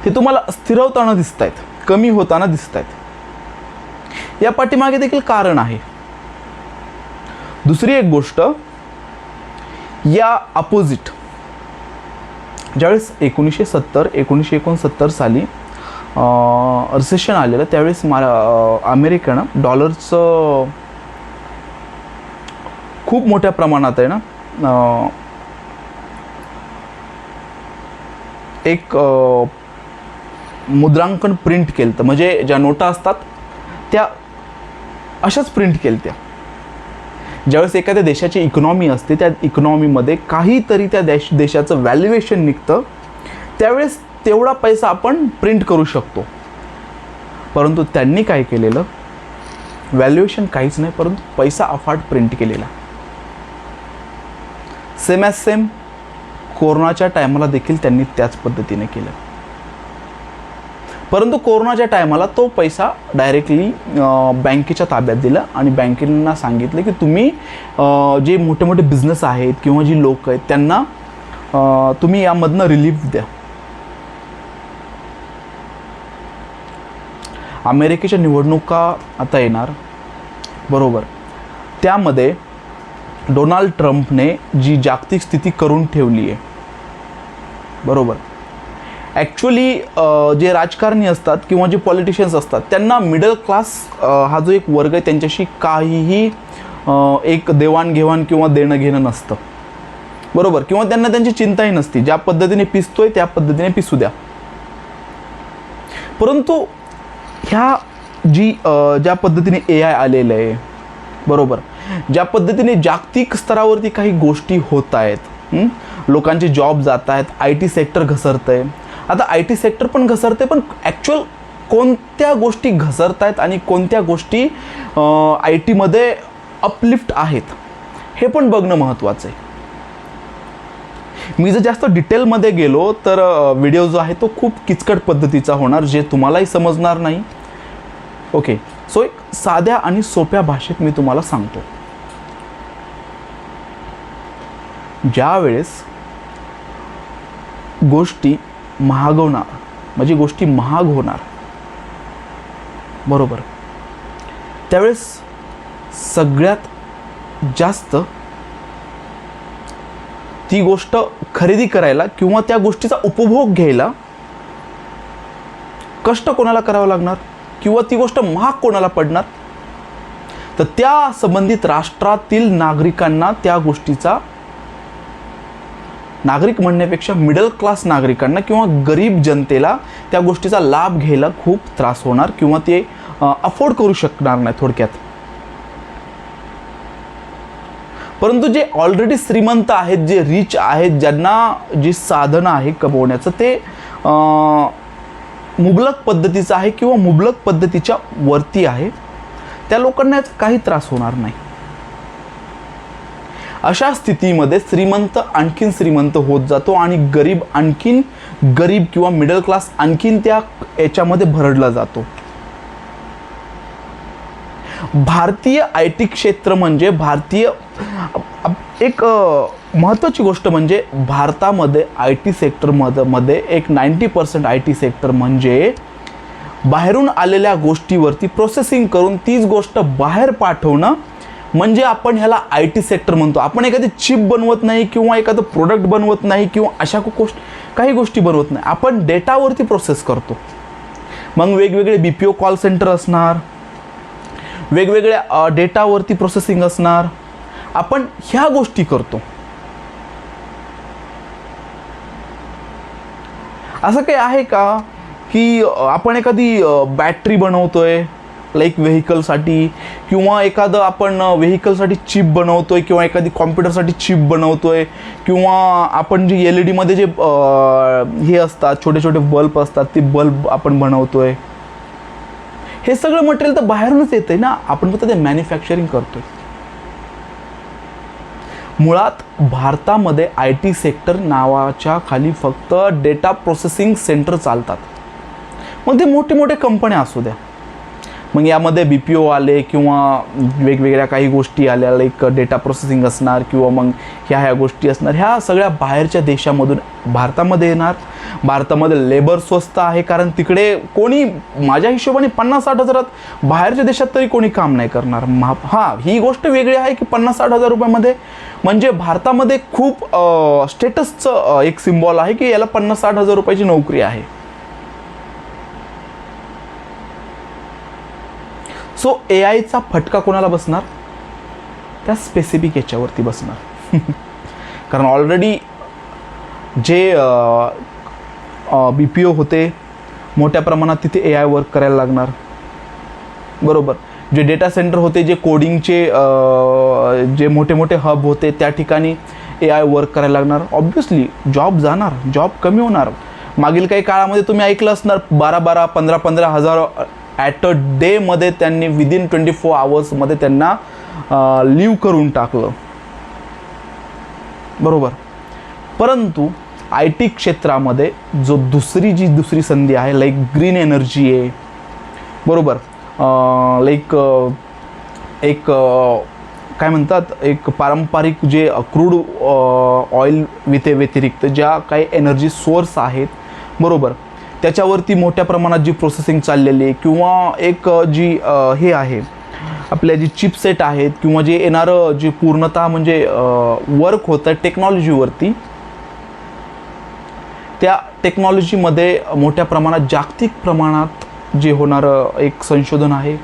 ते तुम्हाला स्थिरवताना दिसत आहेत, कमी होताना दिसत आहेत. या पाठीमागे देखील कारण आहे. दुसरी एक गोष्ट, या अपोजिट ज्यावेळेस 1969 साली रिसेशन आलेलं, त्यावेळेस अमेरिकेनं डॉलरचं खूप मोठ्या प्रमाणात आहे ना एक मुद्रांकन प्रिंट केलं होतं. म्हणजे ज्या नोटा असतात त्या अशाच प्रिंट केल्या त्या. ज्यावेळेस एखाद्या देशाची इकॉनॉमी असते, त्या इकॉनॉमीमध्ये काहीतरी त्या देशाचं व्हॅल्युएशन निघतं, त्यावेळेस तेवढा पैसा आपण प्रिंट करू शकतो. परंतु त्यांनी काय केलेलं, व्हॅल्युएशन काहीच नाही, परंतु पैसा अफाट प्रिंट केलेला. सेम ॲज सेम कोरोनाच्या टायमाला देखील त्यांनी त्याच पद्धतीने केलं. परंतु कोरोनाच्या टायमाला तो पैसा डायरेक्टली बँकेच्या ताब्यात दिला आणि बँकेंना सांगितलं की तुम्ही जे मोठे मोठे बिझनेस आहेत किंवा जी लोक आहेत त्यांना तुम्ही यामधनं रिलीफ द्या. अमेरिकेच्या निवडणुका आता येणार, बरोबर, त्यामध्ये डोनाल्ड ट्रम्पने जी जागतिक स्थिती करून ठेवली आहे, बरोबर, ॲक्च्युली जे राजकारणी असतात किंवा जे पॉलिटिशियन्स असतात, त्यांना मिडल क्लास हा जो एक वर्ग आहे त्यांच्याशी काहीही एक देवाणघेवाण किंवा देणं घेणं नसतं, बरोबर, किंवा त्यांना त्यांची चिंताही नसती. ज्या पद्धतीने पिसतोय त्या पद्धतीने पिसू द्या. परंतु ह्या ज्या पद्धतीने AI आलेलं आहे, बरोबर, ज्या पद्धतीने जागतिक स्तरावरती काही गोष्टी होत आहेत, लोकांचे जॉब जात आहेत, IT सेक्टर घसरतं आहे. आता IT सेक्टर पण घसरते, पण ॲक्च्युअल कोणत्या गोष्टी घसरत आहेत आणि कोणत्या गोष्टी IT मध्ये अपलिफ्ट आहेत हे पण बघणं महत्त्वाचं आहे. मी जर जास्त डिटेलमध्ये गेलो तर व्हिडिओ जो आहे तो खूप किचकट पद्धतीचा होणार, जे तुम्हालाही समजणार नाही. ओके, सो एक साध्या आणि सोप्या भाषेत मी तुम्हाला सांगतो. ज्या वेळेस गोष्टी महागवणार, म्हणजे गोष्टी महाग होणार, बरोबर, त्यावेळेस सगळ्यात जास्त ती गोष्ट खरेदी करायला किंवा त्या गोष्टीचा उपभोग घ्यायला कष्ट कोणाला करावं लागणार किंवा ती गोष्ट महाग कोणाला पडणार, तर त्या संबंधित राष्ट्रातील नागरिकांना त्या गोष्टीचा, नागरिक म्हणण्यापेक्षा मिडल क्लास नागरिकांना किंवा गरीब जनतेला त्या गोष्टीचा लाभ घ्यायला खूप त्रास होणार किंवा ते अफोर्ड करू शकणार नाही थोडक्यात. परंतु जे ऑलरेडी श्रीमंत आहेत, जे रिच आहेत, ज्यांना जी साधनं आहे कमवण्याचं, ते मुबलक पद्धतीचं आहे किंवा मुबलक पद्धतीच्या वरती आहे, त्या लोकांना याचा काही त्रास होणार नाही. अशा स्थितीमध्ये श्रीमंत आणखीन श्रीमंत होत जातो आणि गरीब आणखीन गरीब किंवा मिडल क्लास आणखीन त्या याच्यामध्ये भरडला जातो. भारतीय IT क्षेत्र म्हणजे एक महत्त्वाची गोष्ट म्हणजे भारतामध्ये IT सेक्टरमध्ये एक 90% IT सेक्टर म्हणजे बाहेरून आलेल्या गोष्टीवरती प्रोसेसिंग करून तीच गोष्ट बाहेर पाठवणं, म्हणजे आपण ह्याला IT सेक्टर म्हणतो. आपण एखादी चिप बनवत नाही किंवा एखादं प्रोडक्ट बनवत नाही किंवा अशा काही गोष्टी बनवत नाही, आपण डेटावरती प्रोसेस करतो. मग वेगवेगळे BPO कॉल सेंटर असणार, वेगवेगळ्या डेटावरती प्रोसेसिंग असणार, आपण ह्या गोष्टी करतो. असं काही आहे का की आपण एखादी बॅटरी बनवतोय लाईक व्हेकलसाठी, किंवा एखादं आपण व्हेकलसाठी चिप बनवतोय, किंवा एखादी कॉम्प्युटरसाठी चिप बनवतोय, किंवा आपण जी LED मध्ये जे हे असतात छोटे छोटे बल्ब असतात ते बल्ब आपण बनवतोय. हे सगळं मटेरियल तर बाहेरूनच येतंय ना, आपण फक्त ते मॅन्युफॅक्चरिंग करतोय. मुळात भारतामध्ये IT सेक्टर नावाच्या खाली फक्त डेटा प्रोसेसिंग सेंटर चालतात. मग ते मोठे मोठे कंपन्या असू द्या, मग यामध्ये BPO आले किंवा वेगवेगळ्या काही गोष्टी आल्या लाईक डेटा प्रोसेसिंग असणार, किंवा मग ह्या गोष्टी असणार, ह्या सगळ्या बाहेरच्या देशामधून भारतामध्ये येणार. भारतामध्ये लेबर स्वस्त आहे, कारण तिकडे कोणी माझ्या हिशोबाने 50-60 हजारात बाहेरच्या देशात तरी कोणी काम नाही करणार. हां, ही गोष्ट वेगळी आहे की 50-60 हजार रुपयामध्ये म्हणजे भारतामध्ये खूप स्टेटसचं एक सिम्बॉल आहे की याला 50-60 हजार रुपयाची नोकरी आहे. सो AIचा फटका कोणाला बसणार? त्या स्पेसिफिक याच्यावरती बसणार. कारण ऑलरेडी जे BPO होते मोठ्या प्रमाणात तिथे AI वर्क करायला लागणार, बरोबर. जे डेटा सेंटर होते, जे कोडिंगचे जे मोठे मोठे हब होते, त्या ठिकाणी AI वर्क करायला लागणार. ऑब्व्हियसली जॉब जाणार, जॉब कमी होणार. मागील काही काळामध्ये तुम्ही ऐकलं असणार 12-12, 15-15 हजार ॲट अ डेमध्ये त्यांनी विदिन 24 आवर्समध्ये त्यांना लीव करून टाकलं, बरोबर. परंतु IT क्षेत्रामध्ये जो दुसरी संधी आहे लाईक ग्रीन एनर्जी आहे, बरोबर. लाईक एक काय म्हणतात, एक पारंपरिक जे क्रूड ऑइल व्यतिरिक्त ज्या काही एनर्जी सोर्स आहेत, बरोबर, त्याच्यावरती मोठ्या प्रमाणात जी प्रोसेसिंग चाललेली आहे, किंवा एक जी हे आहे आपल्या जी चिपसेट आहेत, किंवा जे येणारं जे पूर्णतः म्हणजे वर्क होतं टेक्नॉलॉजीवरती, त्या टेक्नॉलॉजीमध्ये मोठ्या प्रमाणात जागतिक प्रमाणात जे होणारं एक संशोधन आहे,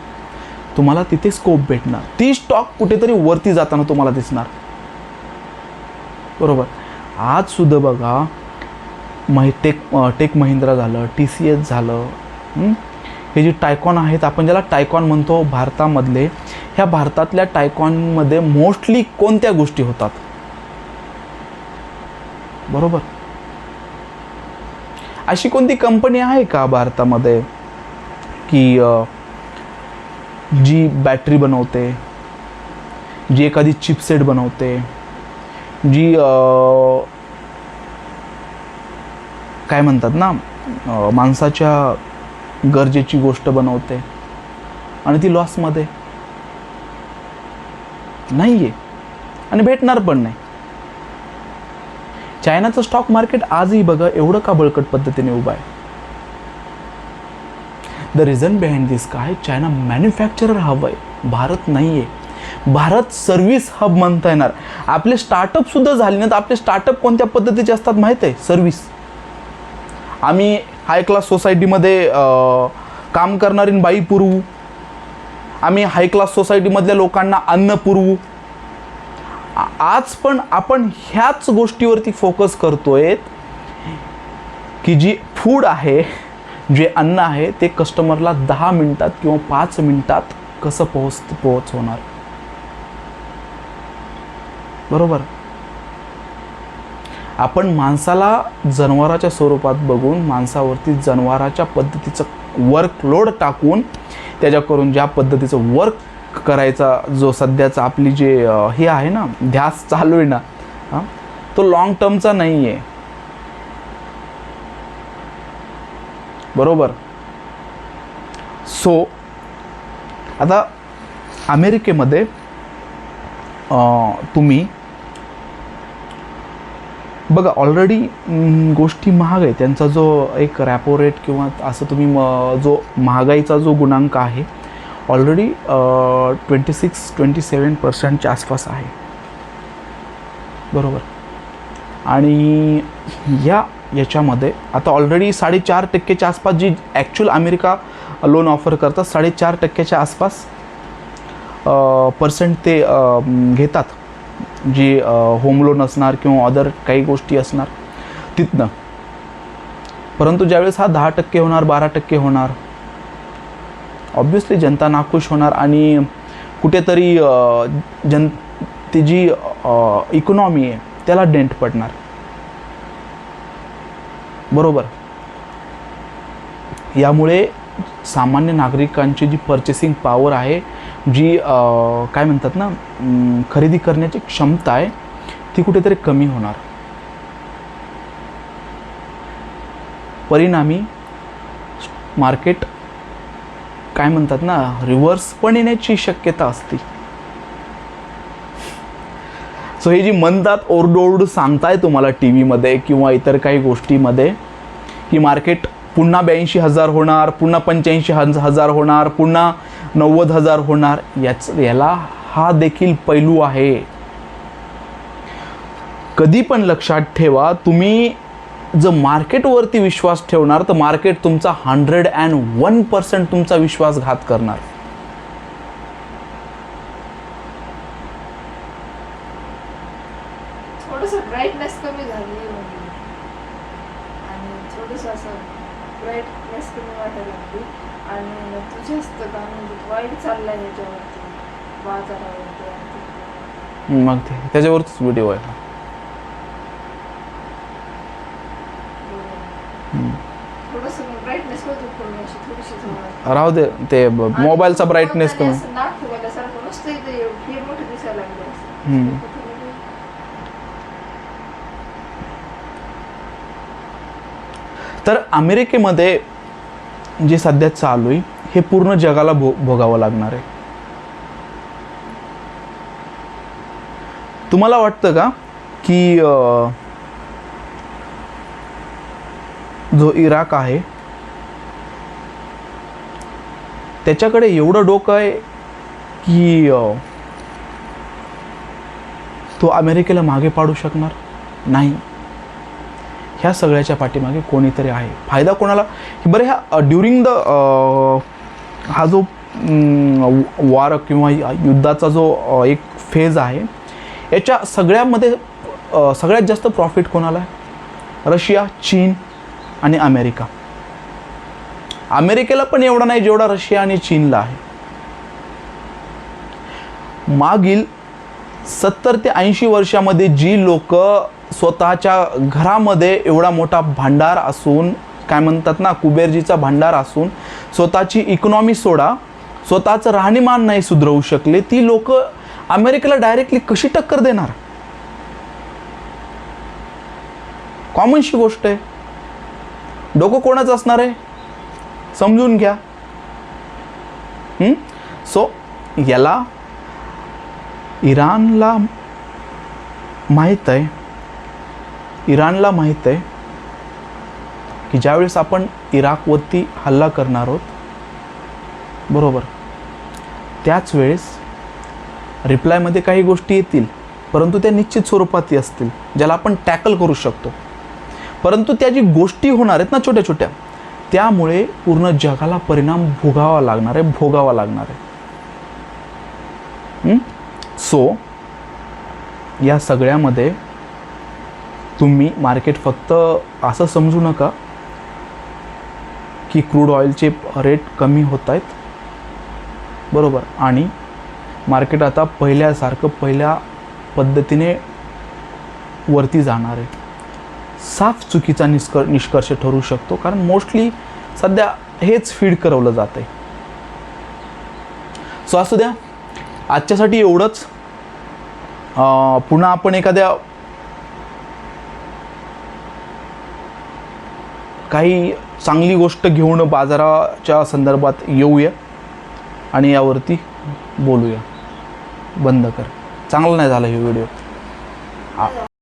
तुम्हाला तिथे स्कोप भेटणार. ती स्टॉक कुठेतरी वरती जाताना तुम्हाला दिसणार, बरोबर. आज सुद्धा बघा टेक महिंद्रा झालं, TCS झालं, हे जे टायकॉन आहेत, आपण ज्याला टायकॉन म्हणतो भारतामधले, ह्या भारतातल्या टायकॉनमध्ये मोस्टली कोणत्या गोष्टी होतात, बरोबर. अशी कोणती कंपनी आहे का भारतामध्ये की जी बॅटरी बनवते, जी एखादी चिपसेट बनवते, जी काय म्हणतात ना माणसाच्या गरजेची गोष्ट बनवते आणि ती लॉसमध्ये नाही आहे आणि भेटणार पण नाही. चायनाचं स्टॉक मार्केट आजही बघा एवढं का बळकट पद्धतीने उभं आहे. द रिझन बिहाइंड दिस काय, चायना मॅन्युफॅक्चरर हब आहे, भारत नाही आहे. भारत सर्व्हिस हब म्हणता येणार. आपले स्टार्टअप सुद्धा झाले ना, तर आपले स्टार्टअप कोणत्या पद्धतीचे असतात माहीत आहे? सर्व्हिस. आम्ही हाय क्लास सोसायटीमध्ये काम करणारी बाई पुरवू, आम्ही हाय क्लास सोसायटीमधल्या लोकांना अन्न पुरवू. आज पण आपण ह्याच गोष्टीवरती फोकस करतोय की जी फूड आहे, जे अन्न आहे, ते कस्टमरला 10 मिनिटात किंवा 5 मिनिटात कसं पोहोचवणार, बरोबर. आपण माणसाला जनावराच्या स्वरूपात बघून माणसावरती जनावराच्या पद्धतीचं वर्कलोड टाकून त्याच्याकडून ज्या पद्धतीचं वर्क करायचा जो सध्याचा आपली जे हे आहे ना, ध्यास चालू आहे ना, तो लॉंग टर्मचा नाही आहे. बरोबर. सो आता अमेरिकेमध्ये तुम्ही बघा ऑलरेडी गोष्टी महाग आहे. त्यांचा जो एक रॅपो रेट किंवा असं तुम्ही जो महागाईचा जो गुणांक आहे ऑलरेडी 26-27% आसपास आहे. बरोबर. आणि याच्यामध्ये आता ऑलरेडी 4.5% आसपास जी ॲक्च्युअल अमेरिका लोन ऑफर करतात, 4.5% आसपास पर्सेंट ते घेतात, जी होम लोन असणार किंवा अदर काही गोष्टी असणार तिथनं. परंतु ज्यावेळेस हा 10% होणार, 12% होणार, ऑब्व्हियसली जनता नाखुश होणार आणि कुठेतरी ती जी इकॉनॉमी आहे त्याला डेंट पडणार. बरोबर. यामुळे सामान्य नागरिकांची जी पर्चेसिंग पॉवर आहे, जी काय म्हणतात ना, खरेदी करण्याची क्षमता आहे, ती कुठेतरी कमी होणार. परिणामी मार्केट काय म्हणतात ना, रिव्हर्स पण येण्याची शक्यता असते. सो हे जी म्हणतात, ओरडोरडू सांगताय तुम्हाला टी व्हीमध्ये किंवा इतर काही गोष्टीमध्ये की मार्केट पुन्हा 82,000 होणार, पुन्हा 85,000 होणार, पुन्हा 90,000 होणार, याला हा देखील पैलू आहे. कधी पण लक्षात ठेवा, तुम्ही जर मार्केटवरती विश्वास ठेवणार तर मार्केट तुमचा 101% तुमचा विश्वासघात करणार. थोडंसं ब्राईटनेस कमी झाली आणि थोडंसं असं ब्राईटनेस कमी वाटायला लागली आणि तू जास्त काय म्हणजे वाईट चाललाय ह्याच्यावरती, बाजारावरती. मग त्याच्यावरच व्हिडिओ आहे. थोडंसं ब्राईटनेस होती थोडीशी राहू दे, ते मोबाईलचा ब्राईटनेस कमी. नाक फुगल्यासारखं नुसतं इथे हे मोठं दिसायला लागलं. तर अमेरिकेमध्ये जे सध्या चालू आहे हे पूर्ण जगाला भोगावं लागणार आहे. तुम्हाला वाटतं का की जो इराक आहे त्याच्याकडे एवढं डोकं आहे की तो अमेरिकेला मागे पाडू शकणार नाही? ह्या सगळ्याच्या पाठीमागे कोणीतरी आहे. फायदा कोणाला? बरं, ह्या ड्युरिंग द हा जो वार किंवा युद्धाचा जो एक फेज आहे, याच्या सगळ्यामध्ये सगळ्यात जास्त प्रॉफिट कोणाला आहे? रशिया, चीन आणि अमेरिका. अमेरिकेला पण एवढा नाही जेवढा रशिया आणि चीनला आहे. मागील 70 ते 80 वर्षामध्ये जी लोक स्वतःच्या घरामध्ये एवढा मोठा भांडार असून, काय म्हणतात ना, कुबेरजीचा भांडार असून स्वतःची इकॉनॉमी सोडा, स्वतःचं राहणीमान नाही सुधरवू शकले, ती लोक अमेरिकेला डायरेक्टली कशी टक्कर देणार? कॉमनशी गोष्ट आहे. डोकं कोणाचं असणार आहे समजून घ्या. सो याला इराणला माहीत आहे, की ज्यावेळेस आपण इराकवरती हल्ला करणार आहोत, बरोबर, त्याच वेळेस रिप्लायमध्ये काही गोष्टी येतील, परंतु त्या निश्चित स्वरूपात असतील ज्याला आपण टॅकल करू शकतो. परंतु त्या जी गोष्टी होणार आहेत ना छोट्या छोट्या, त्यामुळे पूर्ण जगाला परिणाम भोगावा लागणार आहे. सो या सगळ्यामध्ये तुम्ही मार्केट फक्त असं समजू नका की क्रूड ऑइलचे रेट कमी होत आहेत, बरोबर, आणि मार्केट आता पहिल्या पद्धतीने वरती जाणार आहे. साफ चुकीचा निष्कर्ष ठरू शकतो, कारण मोस्टली सध्या हेच फीड करवलं जात आहे. सो असू द्या, आजच्यासाठी एवढंच. पुन्हा आपण एखाद्या काही चांगली गोष्ट घेऊन बाजाराच्या संदर्भात येऊया आणि यावरती बोलूया. बंद कर, चांगला नाही झाला हे व्हिडिओ.